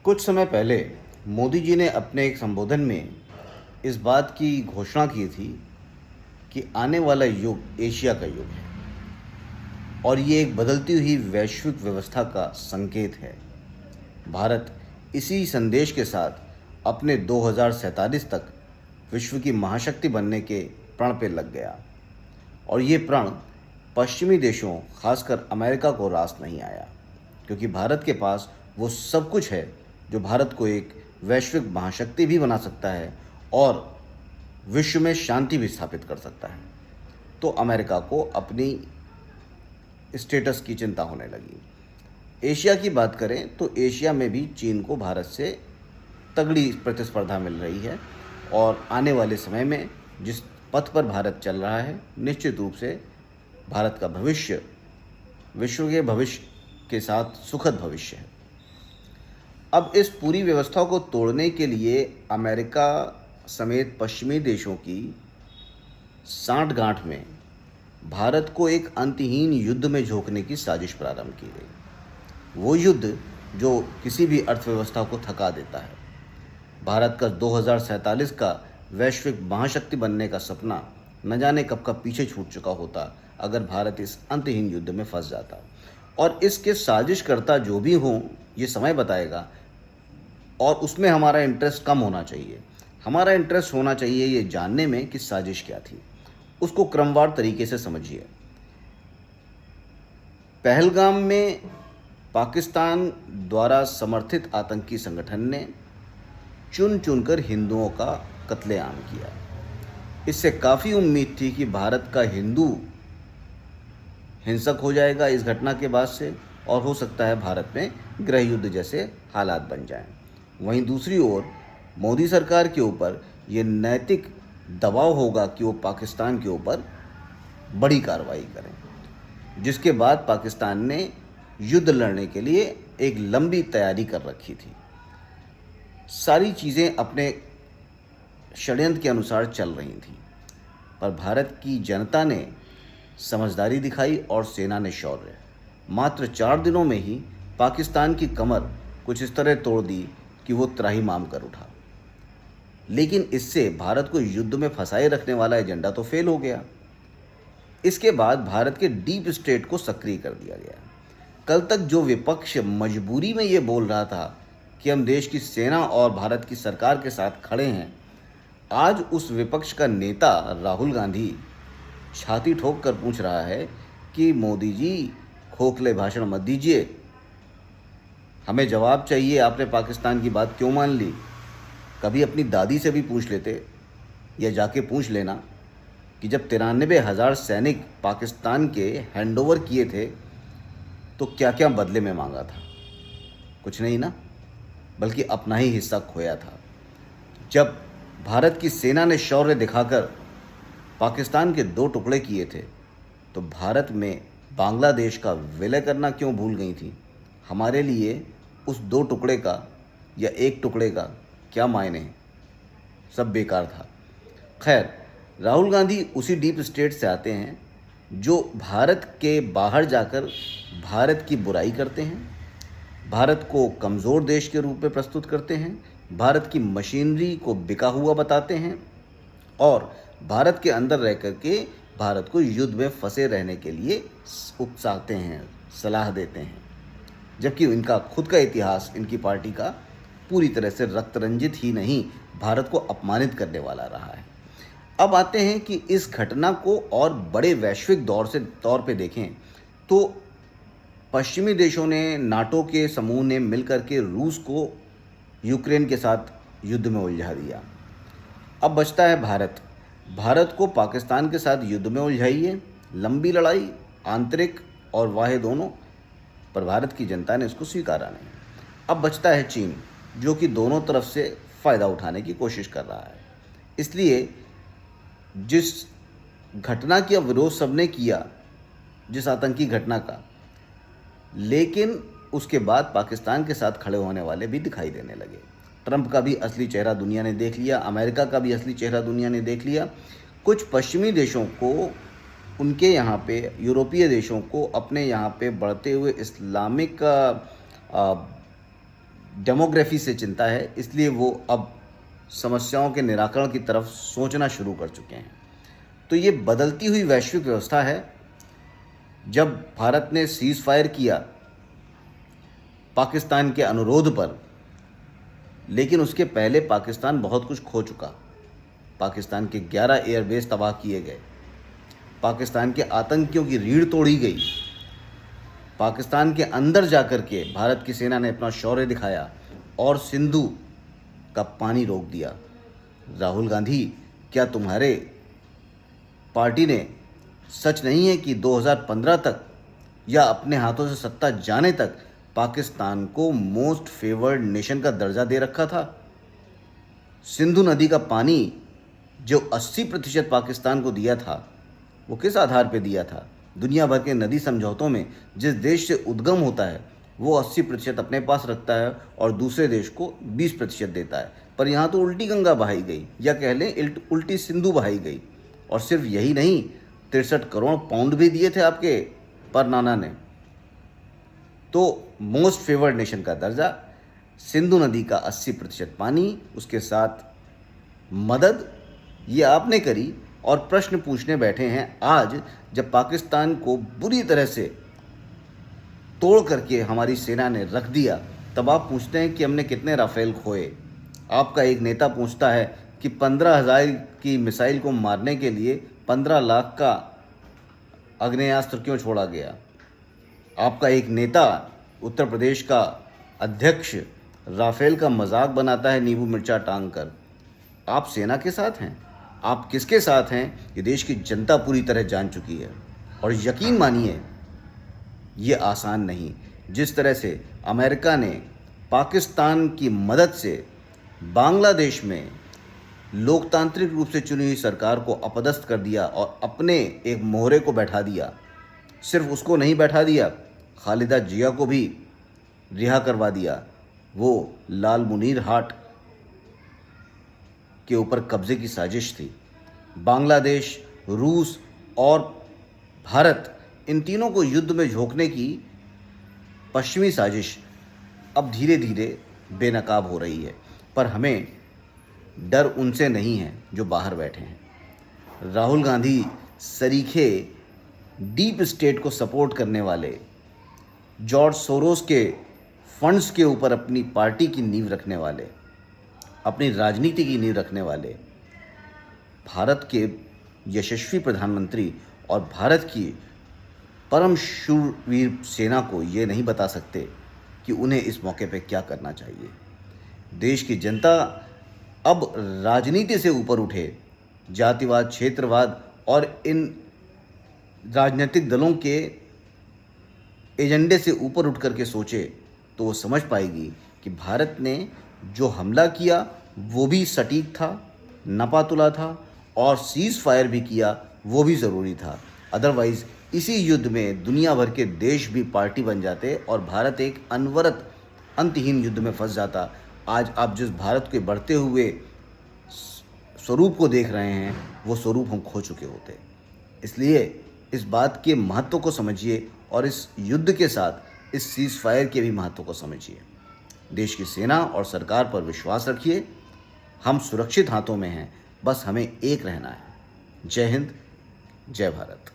कुछ समय पहले मोदी जी ने अपने एक संबोधन में इस बात की घोषणा की थी कि आने वाला युग एशिया का युग है और ये एक बदलती हुई वैश्विक व्यवस्था का संकेत है। भारत इसी संदेश के साथ अपने 2047 तक विश्व की महाशक्ति बनने के प्रण पे लग गया और ये प्रण पश्चिमी देशों खासकर अमेरिका को रास नहीं आया, क्योंकि भारत के पास वो सब कुछ है जो भारत को एक वैश्विक महाशक्ति भी बना सकता है और विश्व में शांति भी स्थापित कर सकता है। तो अमेरिका को अपनी स्टेटस की चिंता होने लगी। एशिया की बात करें तो एशिया में भी चीन को भारत से तगड़ी प्रतिस्पर्धा मिल रही है और आने वाले समय में जिस पथ पर भारत चल रहा है, निश्चित रूप से भारत का भविष्य विश्व के भविष्य के साथ सुखद भविष्य है। अब इस पूरी व्यवस्था को तोड़ने के लिए अमेरिका समेत पश्चिमी देशों की सांठगांठ में भारत को एक अंतहीन युद्ध में झोंकने की साजिश प्रारंभ की गई। वो युद्ध जो किसी भी अर्थव्यवस्था को थका देता है। भारत का 2047 का वैश्विक महाशक्ति बनने का सपना न जाने कब का पीछे छूट चुका होता अगर भारत इस अंतहीन युद्ध में फंस जाता। और इसके साजिशकर्ता जो भी हों, ये समय बताएगा और उसमें हमारा इंटरेस्ट कम होना चाहिए। हमारा इंटरेस्ट होना चाहिए ये जानने में कि साजिश क्या थी। उसको क्रमवार तरीके से समझिए। पहलगाम में पाकिस्तान द्वारा समर्थित आतंकी संगठन ने चुन चुनकर हिंदुओं का कत्लेआम किया। इससे काफ़ी उम्मीद थी कि भारत का हिंदू हिंसक हो जाएगा इस घटना के बाद से और हो सकता है भारत में गृह युद्ध जैसे हालात बन जाएं। वहीं दूसरी ओर मोदी सरकार के ऊपर ये नैतिक दबाव होगा कि वो पाकिस्तान के ऊपर बड़ी कार्रवाई करें, जिसके बाद पाकिस्तान ने युद्ध लड़ने के लिए एक लंबी तैयारी कर रखी थी। सारी चीज़ें अपने षड्यंत्र के अनुसार चल रही थी, पर भारत की जनता ने समझदारी दिखाई और सेना ने शौर्य। मात्र 4 दिनों में ही पाकिस्तान की कमर कुछ इस तरह तोड़ दी कि वो त्राहिमाम कर उठा। लेकिन इससे भारत को युद्ध में फंसाए रखने वाला एजेंडा तो फेल हो गया। इसके बाद भारत के डीप स्टेट को सक्रिय कर दिया गया। कल तक जो विपक्ष मजबूरी में ये बोल रहा था कि हम देश की सेना और भारत की सरकार के साथ खड़े हैं, आज उस विपक्ष का नेता राहुल गांधी छाती ठोक कर पूछ रहा है कि मोदी जी खोखले भाषण मत दीजिए, हमें जवाब चाहिए। आपने पाकिस्तान की बात क्यों मान ली? कभी अपनी दादी से भी पूछ लेते या जाके पूछ लेना कि जब 93,000 सैनिक पाकिस्तान के हैंडओवर किए थे तो क्या क्या बदले में मांगा था। कुछ नहीं ना, बल्कि अपना ही हिस्सा खोया था। जब भारत की सेना ने शौर्य दिखाकर पाकिस्तान के 2 टुकड़े किए थे तो भारत में बांग्लादेश का विलय करना क्यों भूल गई थी? हमारे लिए उस 2 टुकड़े का या 1 टुकड़े का क्या मायने हैं? सब बेकार था। खैर, राहुल गांधी उसी डीप स्टेट से आते हैं जो भारत के बाहर जाकर भारत की बुराई करते हैं, भारत को कमज़ोर देश के रूप में प्रस्तुत करते हैं, भारत की मशीनरी को बिका हुआ बताते हैं और भारत के अंदर रह कर के भारत को युद्ध में फंसे रहने के लिए उकसाते हैं, सलाह देते हैं। जबकि इनका खुद का इतिहास, इनकी पार्टी का पूरी तरह से रक्त रंजित ही नहीं, भारत को अपमानित करने वाला रहा है। अब आते हैं कि इस घटना को और बड़े वैश्विक तौर पे देखें तो पश्चिमी देशों ने, नाटो के समूह ने मिलकर के रूस को यूक्रेन के साथ युद्ध में उलझा दिया। अब बचता है भारत। भारत को पाकिस्तान के साथ युद्ध में उलझाइए, लंबी लड़ाई, आंतरिक और बाह्य दोनों, पर भारत की जनता ने इसको स्वीकारा नहीं। अब बचता है चीन, जो कि दोनों तरफ से फ़ायदा उठाने की कोशिश कर रहा है। इसलिए जिस घटना का विरोध सबने किया, जिस आतंकी घटना का, लेकिन उसके बाद पाकिस्तान के साथ खड़े होने वाले भी दिखाई देने लगे। ट्रंप का भी असली चेहरा दुनिया ने देख लिया, अमेरिका का भी असली चेहरा दुनिया ने देख लिया। कुछ पश्चिमी देशों को, उनके यहाँ पे, यूरोपीय देशों को अपने यहाँ पे बढ़ते हुए इस्लामिक डेमोग्राफी से चिंता है, इसलिए वो अब समस्याओं के निराकरण की तरफ सोचना शुरू कर चुके हैं। तो ये बदलती हुई वैश्विक व्यवस्था है। जब भारत ने सीज़ फायर किया पाकिस्तान के अनुरोध पर, लेकिन उसके पहले पाकिस्तान बहुत कुछ खो चुका। पाकिस्तान के 11 एयरबेस तबाह किए गए, पाकिस्तान के आतंकियों की रीढ़ तोड़ी गई, पाकिस्तान के अंदर जाकर के भारत की सेना ने अपना शौर्य दिखाया और सिंधु का पानी रोक दिया। राहुल गांधी, क्या तुम्हारे पार्टी ने सच नहीं है कि 2015 तक या अपने हाथों से सत्ता जाने तक पाकिस्तान को मोस्ट फेवर्ड नेशन का दर्जा दे रखा था? सिंधु नदी का पानी जो 80% पाकिस्तान को दिया था, वो किस आधार पे दिया था? दुनिया भर के नदी समझौतों में जिस देश से उद्गम होता है वो 80% अपने पास रखता है और दूसरे देश को 20% देता है। पर यहाँ तो उल्टी गंगा बहाई गई, या कह लें उल्टी सिंधु बहाई गई। और सिर्फ यही नहीं, 63 करोड़ पाउंड भी दिए थे आपके परनाना ने। तो मोस्ट फेवर्ड नेशन का दर्जा, सिंधु नदी का 80% पानी, उसके साथ मदद, ये आपने करी। और प्रश्न पूछने बैठे हैं आज, जब पाकिस्तान को बुरी तरह से तोड़ करके हमारी सेना ने रख दिया, तब आप पूछते हैं कि हमने कितने राफेल खोए। आपका एक नेता पूछता है कि 15,000 की मिसाइल को मारने के लिए 15 लाख का आग्नेयास्त्र क्यों छोड़ा गया। आपका एक नेता, उत्तर प्रदेश का अध्यक्ष, राफेल का मजाक बनाता है नींबू मिर्चा टांग कर। आप सेना के साथ हैं? आप किसके साथ हैं? ये देश की जनता पूरी तरह जान चुकी है। और यकीन मानिए, ये आसान नहीं। जिस तरह से अमेरिका ने पाकिस्तान की मदद से बांग्लादेश में लोकतांत्रिक रूप से चुनी हुई सरकार को अपदस्थ कर दिया और अपने एक मोहरे को बैठा दिया, सिर्फ उसको नहीं बैठा दिया, खालिदा जिया को भी रिहा करवा दिया। वो लाल मुनीर हाट के ऊपर कब्जे की साजिश थी। बांग्लादेश, रूस और भारत, इन तीनों को युद्ध में झोंकने की पश्चिमी साजिश अब धीरे धीरे बेनकाब हो रही है। पर हमें डर उनसे नहीं है जो बाहर बैठे हैं। राहुल गांधी सरीखे डीप स्टेट को सपोर्ट करने वाले, जॉर्ज सोरोस के फंड्स के ऊपर अपनी पार्टी की नींव रखने वाले, अपनी राजनीति की नींव रखने वाले भारत के यशस्वी प्रधानमंत्री और भारत की परम शूरवीर सेना को ये नहीं बता सकते कि उन्हें इस मौके पे क्या करना चाहिए। देश की जनता अब राजनीति से ऊपर उठे, जातिवाद, क्षेत्रवाद और इन राजनीतिक दलों के एजेंडे से ऊपर उठ करके सोचे, तो वो समझ पाएगी कि भारत ने जो हमला किया वो भी सटीक था, नपातुला था, और सीज़ फायर भी किया वो भी ज़रूरी था। अदरवाइज़ इसी युद्ध में दुनिया भर के देश भी पार्टी बन जाते और भारत एक अनवरत अंतहीन युद्ध में फंस जाता। आज आप जिस भारत के बढ़ते हुए स्वरूप को देख रहे हैं, वो स्वरूप हम खो चुके होते। इसलिए इस बात के महत्व को समझिए और इस युद्ध के साथ इस सीज़ फायर के भी महत्व को समझिए। देश की सेना और सरकार पर विश्वास रखिए। हम सुरक्षित हाथों में हैं, बस हमें एक रहना है। जय हिंद, जय भारत।